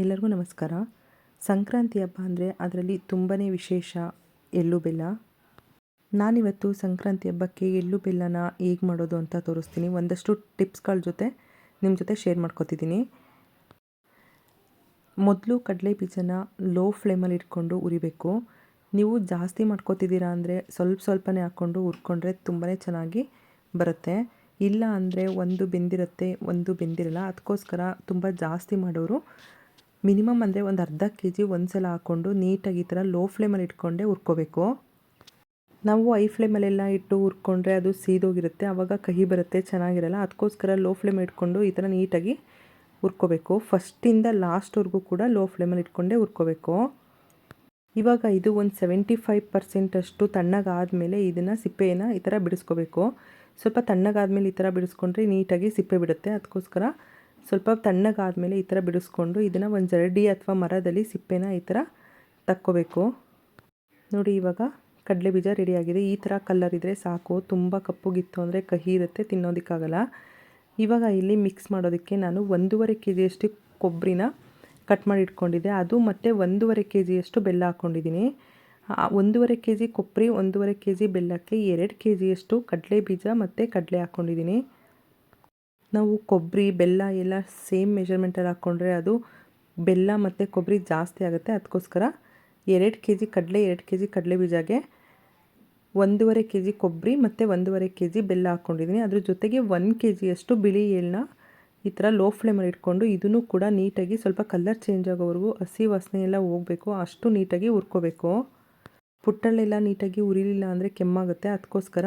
ಎಲ್ಲರಿಗೂ ನಮಸ್ಕಾರ. ಸಂಕ್ರಾಂತಿ ಹಬ್ಬ ಅಂದರೆ ಅದರಲ್ಲಿ ತುಂಬಾ ವಿಶೇಷ ಎಳ್ಳು ಬೆಲ್ಲ. ನಾನಿವತ್ತು ಸಂಕ್ರಾಂತಿ ಹಬ್ಬಕ್ಕೆ ಎಳ್ಳು ಬೆಲ್ಲನ ಹೇಗೆ ಮಾಡೋದು ಅಂತ ತೋರಿಸ್ತೀನಿ. ಒಂದಷ್ಟು ಟಿಪ್ಸ್ಗಳ ಜೊತೆ ನಿಮ್ಮ ಜೊತೆ ಶೇರ್ ಮಾಡ್ಕೊತಿದ್ದೀನಿ. ಮೊದಲು ಕಡಲೆ ಬೀಜನ ಲೋ ಫ್ಲೇಮಲ್ಲಿ ಇಟ್ಕೊಂಡು ಉರಿಬೇಕು. ನೀವು ಜಾಸ್ತಿ ಮಾಡ್ಕೊತಿದ್ದೀರಾ ಅಂದರೆ ಸ್ವಲ್ಪನೇ ಹಾಕ್ಕೊಂಡು ಹುರ್ಕೊಂಡ್ರೆ ತುಂಬಾ ಚೆನ್ನಾಗಿ ಬರುತ್ತೆ. ಇಲ್ಲ ಅಂದರೆ ಒಂದು ಬೆಂದಿರುತ್ತೆ, ಒಂದು ಬೆಂದಿರಲ್ಲ. ಅದಕ್ಕೋಸ್ಕರ ತುಂಬ ಜಾಸ್ತಿ ಮಾಡೋರು ಮಿನಿಮಮ್ ಅಂದರೆ ಒಂದು ಅರ್ಧ kg ಒಂದು ಸಲ ಹಾಕ್ಕೊಂಡು ನೀಟಾಗಿ ಈ ಥರ ಲೋ ಫ್ಲೇಮಲ್ಲಿ ಇಟ್ಕೊಂಡೇ ಹುರ್ಕೋಬೇಕು. ನಾವು ಹೈ ಫ್ಲೇಮಲ್ಲೆಲ್ಲ ಇಟ್ಟು ಹುರ್ಕೊಂಡ್ರೆ ಅದು ಸೀದೋಗಿರುತ್ತೆ, ಆವಾಗ ಕಹಿ ಬರುತ್ತೆ, ಚೆನ್ನಾಗಿರಲ್ಲ. ಅದಕ್ಕೋಸ್ಕರ ಲೋ ಫ್ಲೇಮ್ ಇಟ್ಕೊಂಡು ಈ ಥರ ನೀಟಾಗಿ ಹುರ್ಕೋಬೇಕು. ಫಸ್ಟಿಂದ ಲಾಸ್ಟ್ವರೆಗೂ ಕೂಡ ಲೋ ಫ್ಲೇಮಲ್ಲಿ ಇಟ್ಕೊಂಡೇ ಹುರ್ಕೋಬೇಕು. ಇವಾಗ ಇದು ಒಂದು 75% ಅಷ್ಟು ತಣ್ಣಗಾದಮೇಲೆ ಇದನ್ನು ಸಿಪ್ಪೆಯನ್ನು ಈ ಥರ ಬಿಡಿಸ್ಕೋಬೇಕು. ಸ್ವಲ್ಪ ತಣ್ಣಗಾದಮೇಲೆ ಈ ಥರ ಬಿಡಿಸ್ಕೊಂಡ್ರೆ ನೀಟಾಗಿ ಸಿಪ್ಪೆ ಬಿಡುತ್ತೆ. ಅದಕ್ಕೋಸ್ಕರ ಸ್ವಲ್ಪ ತಣ್ಣಗಾದಮೇಲೆ ಈ ಥರ ಬಿಡಿಸ್ಕೊಂಡು ಇದನ್ನು ಒಂದು ಜರಡಿ ಅಥವಾ ಮರದಲ್ಲಿ ಸಿಪ್ಪೆನ ಈ ಥರ ತಕ್ಕೋಬೇಕು. ನೋಡಿ, ಇವಾಗ ಕಡಲೆ ಬೀಜ ರೆಡಿಯಾಗಿದೆ. ಈ ಥರ ಕಲರ್ ಇದ್ದರೆ ಸಾಕು. ತುಂಬ ಕಪ್ಪುಗಿತ್ತು ಅಂದರೆ ಕಹಿ ಇರುತ್ತೆ, ತಿನ್ನೋದಕ್ಕಾಗಲ್ಲ. ಇವಾಗ ಇಲ್ಲಿ ಮಿಕ್ಸ್ ಮಾಡೋದಕ್ಕೆ ನಾನು 1.5 kg ಕೊಬ್ಬರಿನ ಕಟ್ ಮಾಡಿ ಇಟ್ಕೊಂಡಿದ್ದೆ, ಅದು ಮತ್ತು 1.5 kg ಬೆಲ್ಲ ಹಾಕ್ಕೊಂಡಿದ್ದೀನಿ. 1.5 kg ಕೊಬ್ಬರಿ 1.5 kg ಬೆಲ್ಲಕ್ಕೆ 2 kg ಕಡಲೆ ಬೀಜ ಮತ್ತು ಕಡಲೆ ಹಾಕ್ಕೊಂಡಿದ್ದೀನಿ. ನಾವು ಕೊಬ್ಬರಿ ಬೆಲ್ಲ ಎಲ್ಲ ಸೇಮ್ ಮೆಷರ್ಮೆಂಟಲ್ಲಿ ಹಾಕ್ಕೊಂಡ್ರೆ ಅದು ಬೆಲ್ಲ ಮತ್ತು ಕೊಬ್ಬರಿ ಜಾಸ್ತಿ ಆಗುತ್ತೆ. ಅದಕ್ಕೋಸ್ಕರ 2 kg ಕಡಲೆ 2 kg ಕಡಲೆ ಬೀಜಗೆ 1.5 kg ಕೊಬ್ಬರಿ ಮತ್ತು 1.5 kg ಬೆಲ್ಲ ಹಾಕ್ಕೊಂಡಿದ್ದೀನಿ. ಅದ್ರ ಜೊತೆಗೆ 1 kg ಬಿಳಿ ಎಳ್ಳನ್ನ ಈ ಥರ ಲೋ ಫ್ಲೇಮಲ್ಲಿ ಇಟ್ಕೊಂಡು ಇದನ್ನು ಕೂಡ ನೀಟಾಗಿ ಸ್ವಲ್ಪ ಕಲರ್ ಚೇಂಜ್ ಆಗೋವರೆಗೂ ಹಸಿ ವಾಸನೆ ಎಲ್ಲ ಹೋಗಬೇಕು, ಅಷ್ಟು ನೀಟಾಗಿ ಹುರ್ಕೋಬೇಕು. ಪುಟ್ಟಲ್ಲೆಲ್ಲ ನೀಟಾಗಿ ಉರಿಲಿಲ್ಲ ಅಂದರೆ ಕೆಮ್ಮಾಗುತ್ತೆ. ಅದಕ್ಕೋಸ್ಕರ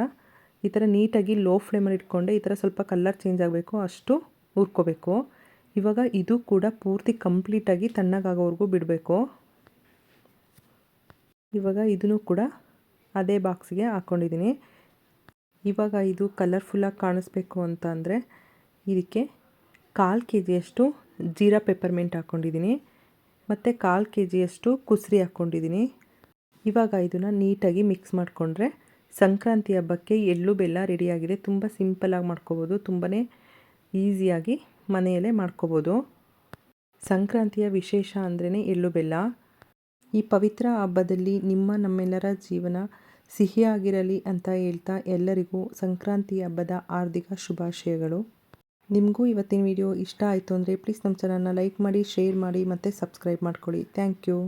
ಈ ಥರ ನೀಟಾಗಿ ಲೋ ಫ್ಲೇಮಲ್ಲಿ ಇಟ್ಕೊಂಡೆ ಈ ಥರ ಸ್ವಲ್ಪ ಕಲರ್ ಚೇಂಜ್ ಆಗಬೇಕು, ಅಷ್ಟು ಹುರ್ಕೋಬೇಕು. ಇವಾಗ ಇದು ಕೂಡ ಪೂರ್ತಿ ಕಂಪ್ಲೀಟಾಗಿ ತಣ್ಣಗಾಗೋವರೆಗೂ ಬಿಡಬೇಕು. ಇವಾಗ ಇದನ್ನು ಕೂಡ ಅದೇ ಬಾಕ್ಸಿಗೆ ಹಾಕ್ಕೊಂಡಿದ್ದೀನಿ. ಇವಾಗ ಇದು ಕಲರ್ಫುಲ್ಲಾಗಿ ಕಾಣಿಸ್ಬೇಕು ಅಂತ ಅಂದರೆ ಇದಕ್ಕೆ 1/4 kg ಜೀರಾ ಪೆಪ್ಪರ್ಮೆಂಟ್ ಹಾಕ್ಕೊಂಡಿದ್ದೀನಿ ಮತ್ತು 1/4 kg ಕುಸ್ರಿ ಹಾಕ್ಕೊಂಡಿದ್ದೀನಿ. ಇವಾಗ ಇದನ್ನು ನೀಟಾಗಿ ಮಿಕ್ಸ್ ಮಾಡಿಕೊಂಡ್ರೆ ಸಂಕ್ರಾಂತಿ ಹಬ್ಬಕ್ಕೆ ಎಳ್ಳು ಬೆಲ್ಲ ರೆಡಿಯಾಗಿದೆ. ತುಂಬ ಸಿಂಪಲಾಗಿ ಮಾಡ್ಕೋಬೋದು, ತುಂಬಾ ಈಸಿಯಾಗಿ ಮನೆಯಲ್ಲೇ ಮಾಡ್ಕೋಬೋದು. ಸಂಕ್ರಾಂತಿಯ ವಿಶೇಷ ಅಂದ್ರೇ ಎಳ್ಳು ಬೆಲ್ಲ. ಈ ಪವಿತ್ರ ಹಬ್ಬದಲ್ಲಿ ನಮ್ಮೆಲ್ಲರ ಜೀವನ ಸಿಹಿಯಾಗಿರಲಿ ಅಂತ ಹೇಳ್ತಾ ಎಲ್ಲರಿಗೂ ಸಂಕ್ರಾಂತಿ ಹಬ್ಬದ ಹಾರ್ದಿಕ ಶುಭಾಶಯಗಳು. ನಿಮಗೂ ಇವತ್ತಿನ ವಿಡಿಯೋ ಇಷ್ಟ ಆಯಿತು ಅಂದರೆ ಪ್ಲೀಸ್ ನಮ್ಮ ಚಾನಲ್ನ ಲೈಕ್ ಮಾಡಿ, ಶೇರ್ ಮಾಡಿ ಮತ್ತು ಸಬ್ಸ್ಕ್ರೈಬ್ ಮಾಡ್ಕೊಳ್ಳಿ. Thank you.